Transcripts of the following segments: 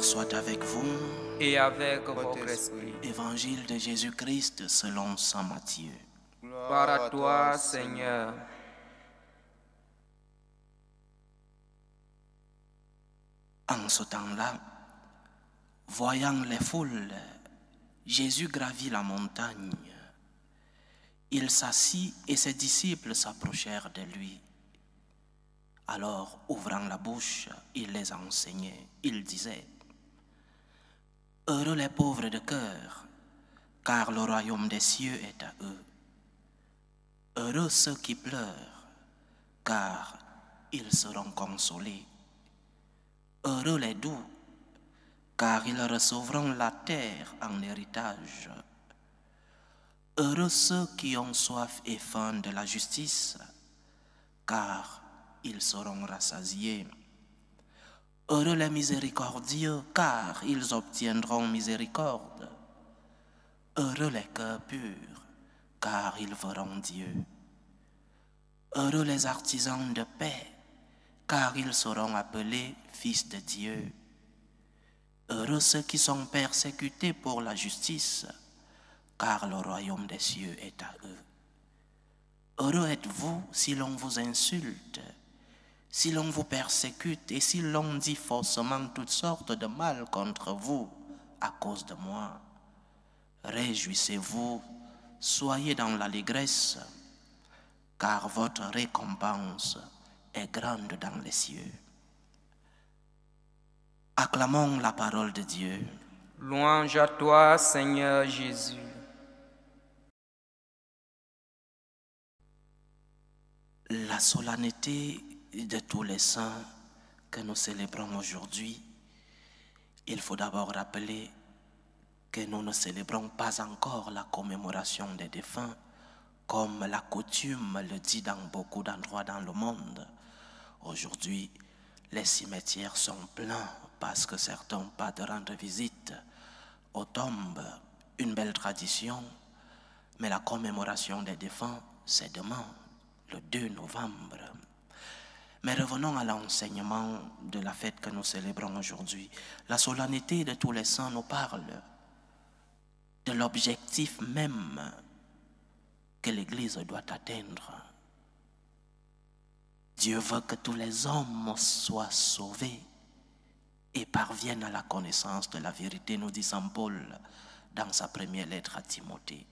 Seigneur soit avec vous. Et avec votre esprit. Évangile de Jésus-Christ selon saint Matthieu. Gloire à toi, Seigneur. En ce temps-là, voyant les foules, Jésus gravit la montagne. Il s'assit et ses disciples s'approchèrent de lui. Alors, ouvrant la bouche, il les enseignait. Il disait: Heureux les pauvres de cœur, car le royaume des cieux est à eux. Heureux ceux qui pleurent, car ils seront consolés. Heureux les doux, car ils recevront la terre en héritage. Heureux ceux qui ont soif et faim de la justice, car ils seront rassasiés. Heureux les miséricordieux, car ils obtiendront miséricorde. Heureux les cœurs purs, car ils verront Dieu. Heureux les artisans de paix, car ils seront appelés fils de Dieu. Heureux ceux qui sont persécutés pour la justice, car le royaume des cieux est à eux. Heureux êtes-vous si l'on vous insulte, si l'on vous persécute et si l'on dit faussement toutes sortes de mal contre vous à cause de moi. Réjouissez-vous, soyez dans l'allégresse, car votre récompense est grande dans les cieux. Acclamons la parole de Dieu. Louange à toi, Seigneur Jésus. La solennité de tous les saints que nous célébrons aujourd'hui, il faut d'abord rappeler que nous ne célébrons pas encore la commémoration des défunts, comme la coutume le dit dans beaucoup d'endroits dans le monde. Aujourd'hui, les cimetières sont pleins parce que certains n'ont pas de rendre visite aux tombes, une belle tradition, mais la commémoration des défunts, c'est demain, le 2 novembre. Mais revenons à l'enseignement de la fête que nous célébrons aujourd'hui. La solennité de tous les saints nous parle de l'objectif même que l'Église doit atteindre. Dieu veut que tous les hommes soient sauvés et parviennent à la connaissance de la vérité, nous dit saint Paul dans sa première lettre à Timothée.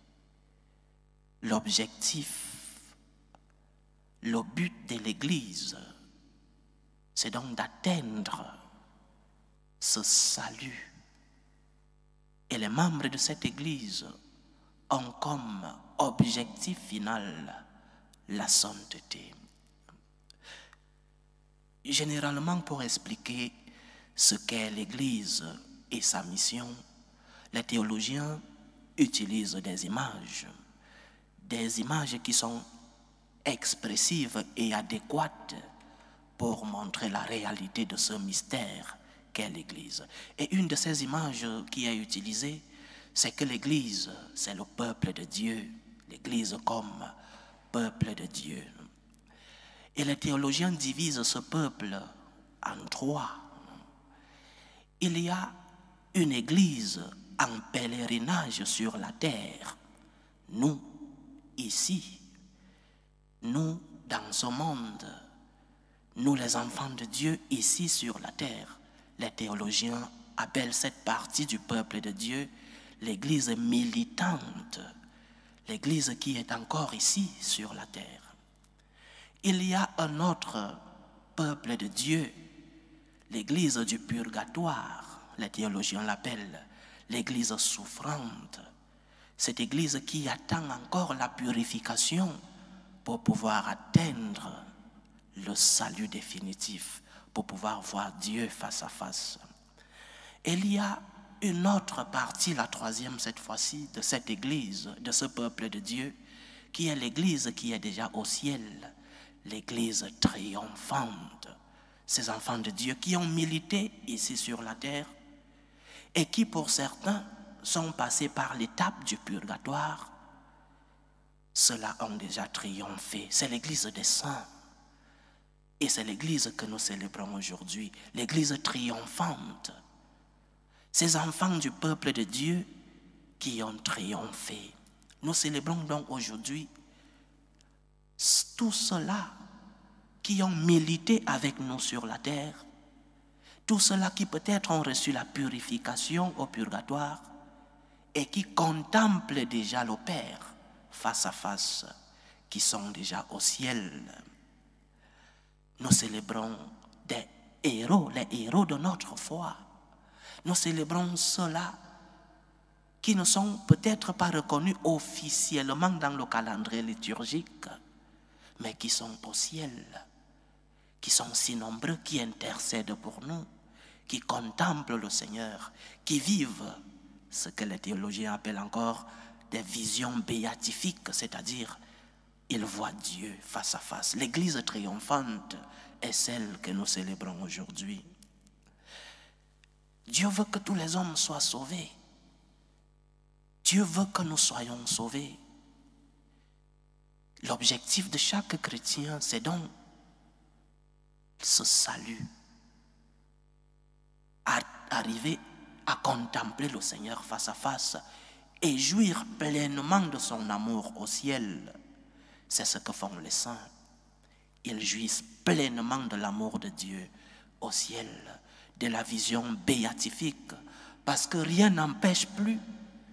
L'objectif, le but de l'Église, c'est donc d'atteindre ce salut. Et les membres de cette Église ont comme objectif final la sainteté. Généralement, pour expliquer ce qu'est l'Église et sa mission, les théologiens utilisent des images qui sont expressives et adéquates pour montrer la réalité de ce mystère qu'est l'Église. Et une de ces images qui est utilisée, c'est que l'Église, c'est le peuple de Dieu, l'Église comme peuple de Dieu. Et les théologiens divisent ce peuple en trois. Il y a une Église en pèlerinage sur la terre. Nous, ici, nous, dans ce monde, nous les enfants de Dieu, ici sur la terre. Les théologiens appellent cette partie du peuple de Dieu l'Église militante, l'Église qui est encore ici sur la terre. Il y a un autre peuple de Dieu, l'Église du purgatoire, les théologiens l'appellent l'Église souffrante. Cette Église qui attend encore la purification pour pouvoir atteindre le salut définitif, pour pouvoir voir Dieu face à face. Il y a une autre partie, la troisième cette fois-ci, de cette Église, de ce peuple de Dieu, qui est l'Église qui est déjà au ciel, l'Église triomphante. Ces enfants de Dieu qui ont milité ici sur la terre et qui pour certains sont passés par l'étape du purgatoire. Ceux-là ont déjà triomphé. C'est l'Église des saints. Et c'est l'Église que nous célébrons aujourd'hui, l'Église triomphante. ces enfants du peuple de Dieu qui ont triomphé. Nous célébrons donc aujourd'hui tous ceux-là qui ont milité avec nous sur la terre, tous ceux-là qui peut-être ont reçu la purification au purgatoire et qui contemplent déjà le Père face à face, qui sont déjà au ciel. Nous célébrons des héros, les héros de notre foi. Nous célébrons ceux-là qui ne sont peut-être pas reconnus officiellement dans le calendrier liturgique, mais qui sont au ciel, qui sont si nombreux, qui intercèdent pour nous, qui contemplent le Seigneur, qui vivent ce que les théologiens appellent encore des visions béatifiques, c'est-à-dire ils voient Dieu face à face. L'Église triomphante est celle que nous célébrons aujourd'hui. Dieu veut que tous les hommes soient sauvés. Dieu veut que nous soyons sauvés. L'objectif de chaque chrétien, c'est donc ce salut. Arriver à contempler le Seigneur face à face et jouir pleinement de son amour au ciel. C'est ce que font les saints. Ils jouissent pleinement de l'amour de Dieu au ciel, de la vision béatifique, parce que rien n'empêche plus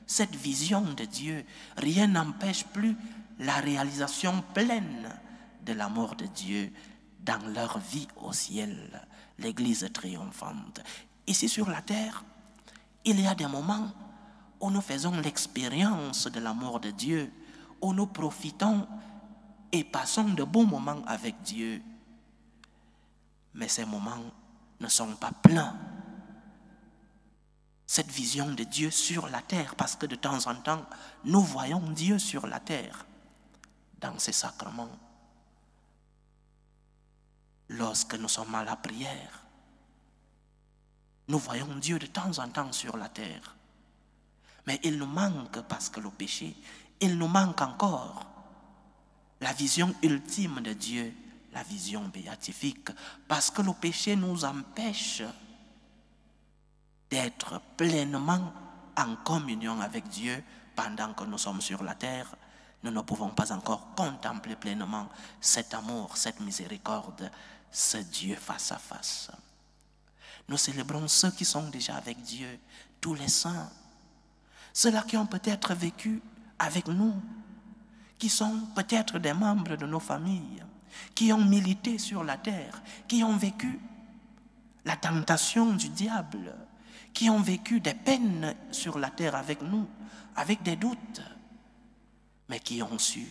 cette vision de Dieu, rien n'empêche plus la réalisation pleine de l'amour de Dieu dans leur vie au ciel, l'Église triomphante. Ici sur la terre, il y a des moments où nous faisons l'expérience de l'amour de Dieu, où nous profitons et passons de bons moments avec Dieu. Mais ces moments ne sont pas pleins. Cette vision de Dieu sur la terre, parce que de temps en temps, nous voyons Dieu sur la terre, dans ces sacrements. Lorsque nous sommes à la prière, nous voyons Dieu de temps en temps sur la terre. Mais il nous manque, parce que le péché, il nous manque encore la vision ultime de Dieu, la vision béatifique, parce que le péché nous empêche d'être pleinement en communion avec Dieu pendant que nous sommes sur la terre. Nous ne pouvons pas encore contempler pleinement cet amour, cette miséricorde, ce Dieu face à face. Nous célébrons ceux qui sont déjà avec Dieu, tous les saints, ceux-là qui ont peut-être vécu avec nous, qui sont peut-être des membres de nos familles, qui ont milité sur la terre, qui ont vécu la tentation du diable, qui ont vécu des peines sur la terre avec nous, avec des doutes, mais qui ont su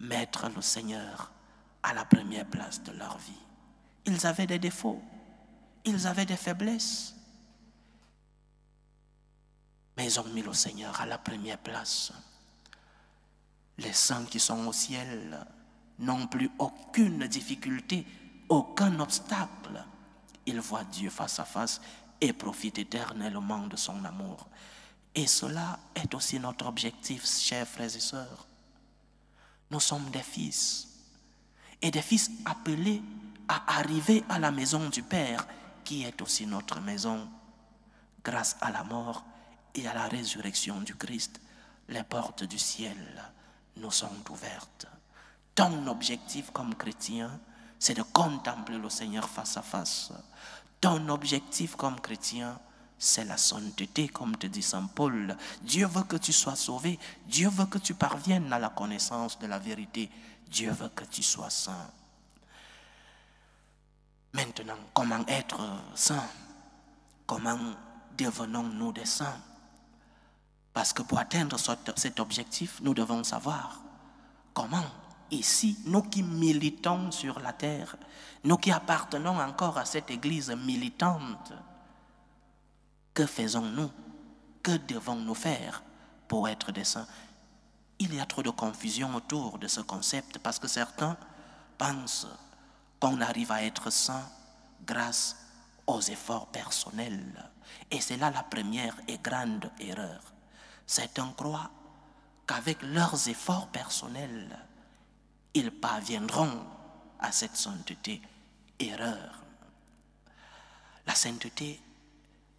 mettre le Seigneur à la première place de leur vie. Ils avaient des défauts, ils avaient des faiblesses, mais ils ont mis le Seigneur à la première place. Les saints qui sont au ciel n'ont plus aucune difficulté, aucun obstacle. Ils voient Dieu face à face et profitent éternellement de son amour. Et cela est aussi notre objectif, chers frères et sœurs. Nous sommes des fils, et des fils appelés à arriver à la maison du Père, qui est aussi notre maison. Grâce à la mort et à la résurrection du Christ, les portes du ciel nous sont ouvertes. Ton objectif comme chrétien, c'est de contempler le Seigneur face à face. Ton objectif comme chrétien, c'est la sainteté, comme te dit Saint Paul. Dieu veut que tu sois sauvé. Dieu veut que tu parviennes à la connaissance de la vérité. Dieu veut que tu sois saint. Maintenant, comment être saint? Comment devenons-nous des saints? Parce que pour atteindre cet objectif, nous devons savoir comment, ici, nous qui militons sur la terre, nous qui appartenons encore à cette église militante, que faisons-nous? Que devons-nous faire pour être des saints? Il y a trop de confusion autour de ce concept parce que certains pensent qu'on arrive à être saint grâce aux efforts personnels. Et c'est là la première et grande erreur. Certains croient qu'avec leurs efforts personnels, ils parviendront à cette sainteté. Erreur. La sainteté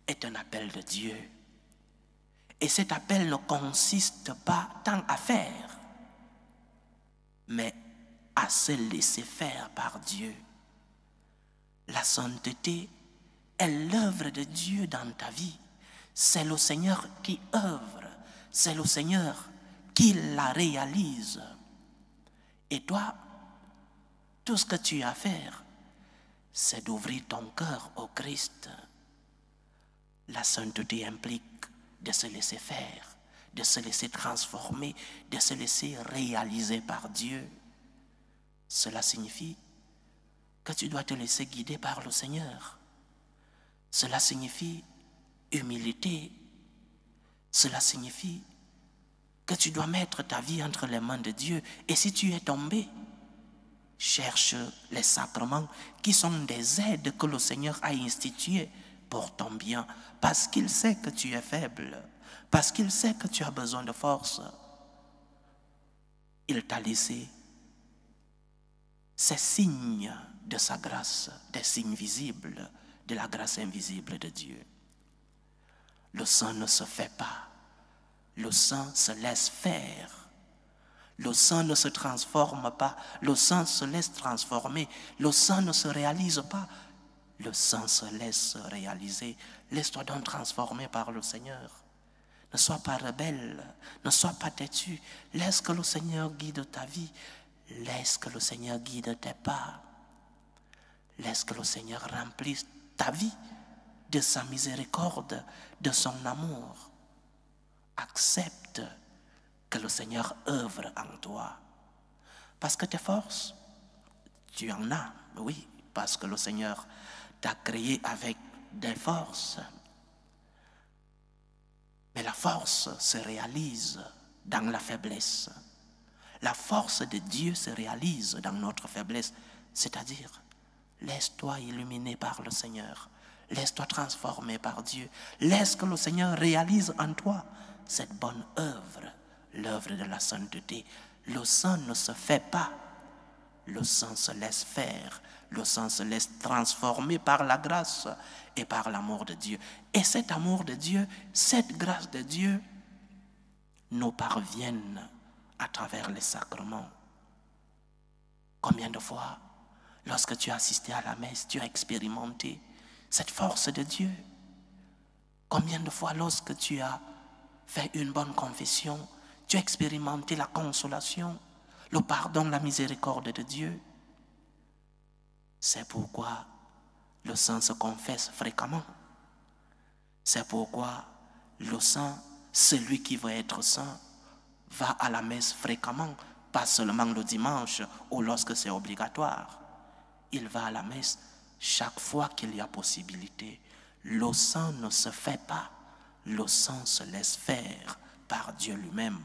est un appel de Dieu. Et cet appel ne consiste pas tant à faire, mais à se laisser faire par Dieu. La sainteté est l'œuvre de Dieu dans ta vie. C'est le Seigneur qui œuvre, c'est le Seigneur qui la réalise. Et toi, tout ce que tu as à faire, c'est d'ouvrir ton cœur au Christ. La sainteté implique de se laisser faire, de se laisser transformer, de se laisser réaliser par Dieu. Cela signifie que tu dois te laisser guider par le Seigneur. Cela signifie humilité. Cela signifie que tu dois mettre ta vie entre les mains de Dieu. Et si tu es tombé, cherche les sacrements qui sont des aides que le Seigneur a instituées pour ton bien, parce qu'il sait que tu es faible, parce qu'il sait que tu as besoin de force. Il t'a laissé ces signes de sa grâce, des signes visibles de la grâce invisible de Dieu. Le sang ne se fait pas, le sang se laisse faire. Le sang ne se transforme pas, le sang se laisse transformer. Le sang ne se réalise pas, le sang se laisse réaliser. Laisse-toi donc transformer par le Seigneur. Ne sois pas rebelle, ne sois pas têtu. Laisse que le Seigneur guide ta vie. Laisse que le Seigneur guide tes pas. Laisse que le Seigneur remplisse ta vie de sa miséricorde, de son amour. Accepte que le Seigneur œuvre en toi. Parce que tes forces, tu en as, oui, parce que le Seigneur t'a créé avec des forces. Mais la force se réalise dans la faiblesse. La force de Dieu se réalise dans notre faiblesse. C'est-à-dire, laisse-toi illuminer par le Seigneur. Laisse-toi transformer par Dieu. Laisse que le Seigneur réalise en toi cette bonne œuvre, l'œuvre de la sainteté. Le sang ne se fait pas. Le sang se laisse faire. Le sang se laisse transformer par la grâce et par l'amour de Dieu. Et cet amour de Dieu, cette grâce de Dieu, nous parviennent à travers les sacrements. Combien de fois, lorsque tu as assisté à la messe, tu as expérimenté cette force de Dieu? Combien de fois, lorsque tu as fait une bonne confession, tu as expérimenté la consolation, le pardon, la miséricorde de Dieu? C'est pourquoi le sang se confesse fréquemment. C'est pourquoi le sang, celui qui veut être saint, va à la messe fréquemment, pas seulement le dimanche ou lorsque c'est obligatoire. Il va à la messe chaque fois qu'il y a possibilité. Le sang ne se fait pas, le sang se laisse faire par Dieu lui-même.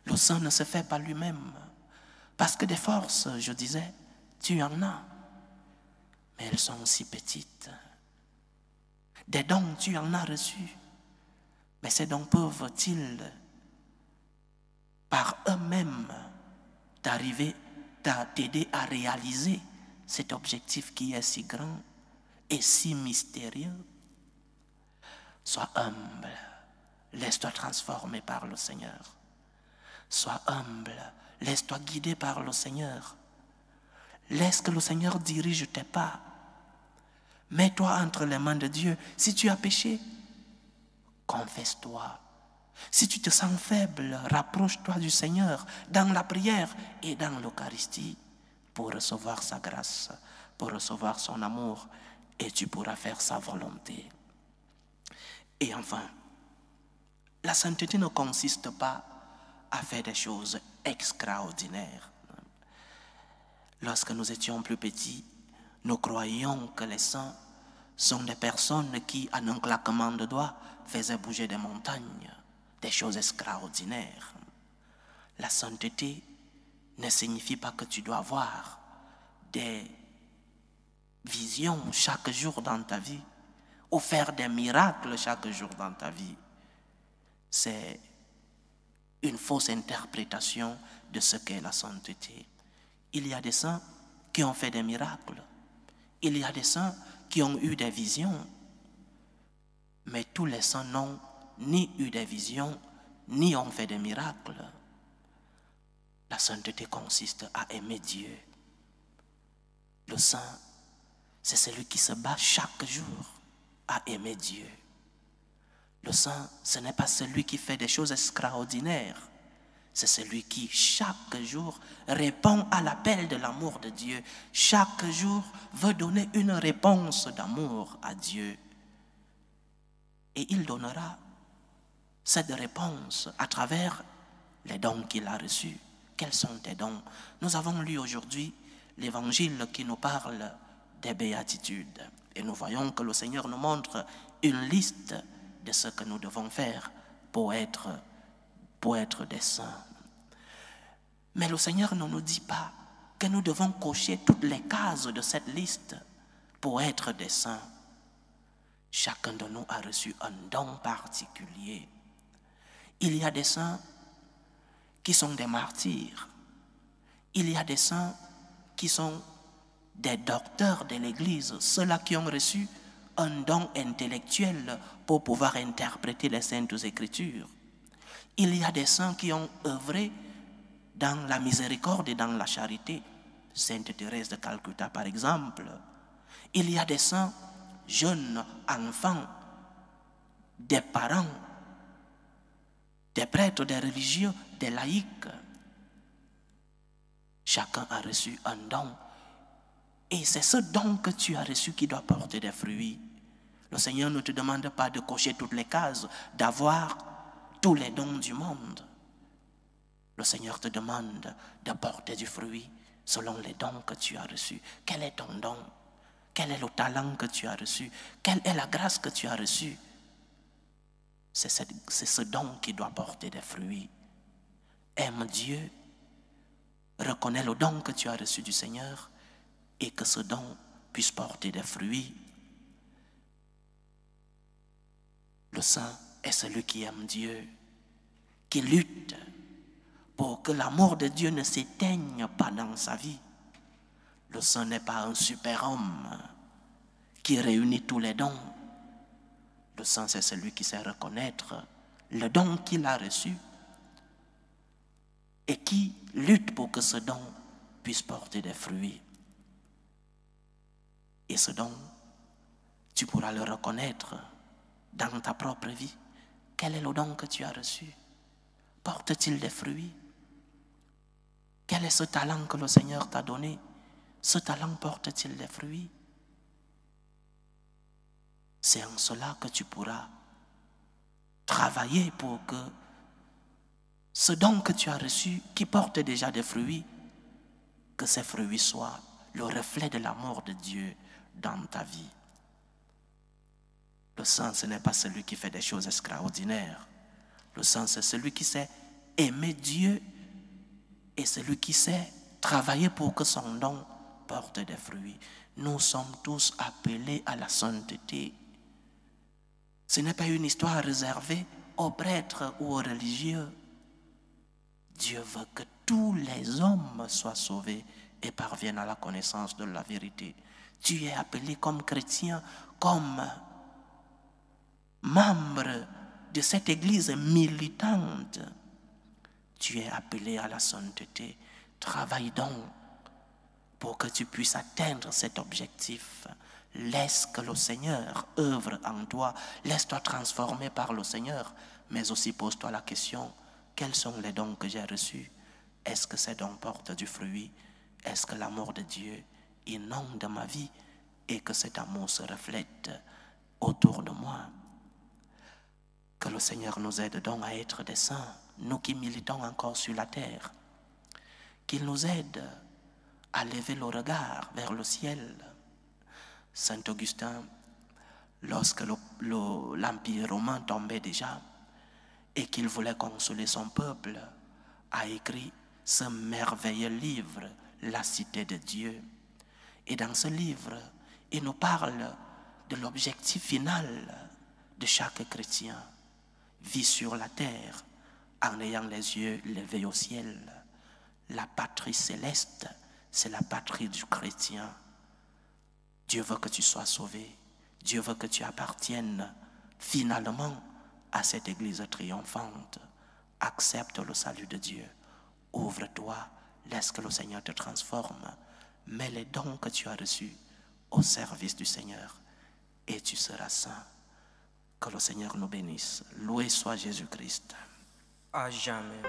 Le sang ne se fait pas lui-même, parce que des forces, je disais, tu en as, mais elles sont aussi petites. Des dons, tu en as reçus, mais ces dons peuvent-ils, par eux-mêmes, t'aider à réaliser cet objectif qui est si grand et si mystérieux? Sois humble, laisse-toi transformer par le Seigneur. Sois humble, laisse-toi guider par le Seigneur. Laisse que le Seigneur dirige tes pas. Mets-toi entre les mains de Dieu. Si tu as péché, confesse-toi. Si tu te sens faible, rapproche-toi du Seigneur dans la prière et dans l'Eucharistie pour recevoir sa grâce, pour recevoir son amour, et tu pourras faire sa volonté. Et enfin, la sainteté ne consiste pas à faire des choses extraordinaires. Lorsque nous étions plus petits, nous croyions que les saints sont des personnes qui, en un claquement de doigts, faisaient bouger des montagnes, des choses extraordinaires. La sainteté ne signifie pas que tu dois avoir des visions chaque jour dans ta vie ou faire des miracles chaque jour dans ta vie. C'est une fausse interprétation de ce qu'est la sainteté. Il y a des saints qui ont fait des miracles. Il y a des saints qui ont eu des visions. Mais tous les saints n'ont ni eu des visions, ni ont fait des miracles. La sainteté consiste à aimer Dieu. Le saint, c'est celui qui se bat chaque jour à aimer Dieu. Le saint, ce n'est pas celui qui fait des choses extraordinaires. C'est celui qui, chaque jour, répond à l'appel de l'amour de Dieu. Chaque jour, veut donner une réponse d'amour à Dieu. Et il donnera cette réponse à travers les dons qu'il a reçus. Quels sont tes dons? Nous avons lu aujourd'hui l'évangile qui nous parle des béatitudes. Et nous voyons que le Seigneur nous montre une liste de ce que nous devons faire pour être des saints. Mais le Seigneur ne nous dit pas que nous devons cocher toutes les cases de cette liste pour être des saints. Chacun de nous a reçu un don particulier. Il y a des saints qui sont des martyrs. Il y a des saints qui sont des docteurs de l'Église, ceux-là qui ont reçu un don intellectuel pour pouvoir interpréter les Saintes Écritures. Il y a des saints qui ont œuvré dans la miséricorde et dans la charité. Sainte Thérèse de Calcutta, par exemple. Il y a des saints, jeunes, enfants, des parents, des prêtres, des religieux, des laïcs. Chacun a reçu un don. Et c'est ce don que tu as reçu qui doit porter des fruits. Le Seigneur ne te demande pas de cocher toutes les cases, d'avoir tous les dons du monde. Le Seigneur te demande de porter du fruit selon les dons que tu as reçus. Quel est ton don? Quel est le talent que tu as reçu? Quelle est la grâce que tu as reçue? C'est ce don qui doit porter des fruits. Aime Dieu, reconnais le don que tu as reçu du Seigneur et que ce don puisse porter des fruits. Le saint est celui qui aime Dieu, qui lutte pour que l'amour de Dieu ne s'éteigne pas dans sa vie. Le saint n'est pas un super-homme qui réunit tous les dons. Le saint, c'est celui qui sait reconnaître le don qu'il a reçu et qui lutte pour que ce don puisse porter des fruits. Et ce don, tu pourras le reconnaître dans ta propre vie. Quel est le don que tu as reçu? Porte-t-il des fruits? Quel est ce talent que le Seigneur t'a donné? Ce talent porte-t-il des fruits? C'est en cela que tu pourras travailler pour que ce don que tu as reçu, qui porte déjà des fruits, que ces fruits soient le reflet de l'amour de Dieu dans ta vie. Le saint, ce n'est pas celui qui fait des choses extraordinaires. Le saint, c'est celui qui sait aimer Dieu et celui qui sait travailler pour que son don porte des fruits. Nous sommes tous appelés à la sainteté. Ce n'est pas une histoire réservée aux prêtres ou aux religieux. Dieu veut que tous les hommes soient sauvés et parviennent à la connaissance de la vérité. Tu es appelé comme chrétien, comme membre de cette église militante. Tu es appelé à la sainteté. Travaille donc pour que tu puisses atteindre cet objectif. Laisse que le Seigneur œuvre en toi. Laisse-toi transformer par le Seigneur. Mais aussi pose-toi la question, quels sont les dons que j'ai reçus? Est-ce que ces dons portent du fruit? Est-ce que l'amour de Dieu inonde ma vie et que cet amour se reflète autour de moi? Que le Seigneur nous aide donc à être des saints, nous qui militons encore sur la terre. Qu'il nous aide à lever le regard vers le ciel. Saint Augustin, lorsque l'Empire romain tombait déjà et qu'il voulait consoler son peuple, a écrit ce merveilleux livre, La Cité de Dieu. Et dans ce livre, il nous parle de l'objectif final de chaque chrétien. Vit sur la terre en ayant les yeux levés au ciel. La patrie céleste, c'est la patrie du chrétien. Dieu veut que tu sois sauvé. Dieu veut que tu appartiennes finalement à cette église triomphante. Accepte le salut de Dieu. Ouvre-toi, laisse que le Seigneur te transforme. Mets les dons que tu as reçus au service du Seigneur et tu seras saint. Que le Seigneur nous bénisse. Loué soit Jésus-Christ. À jamais.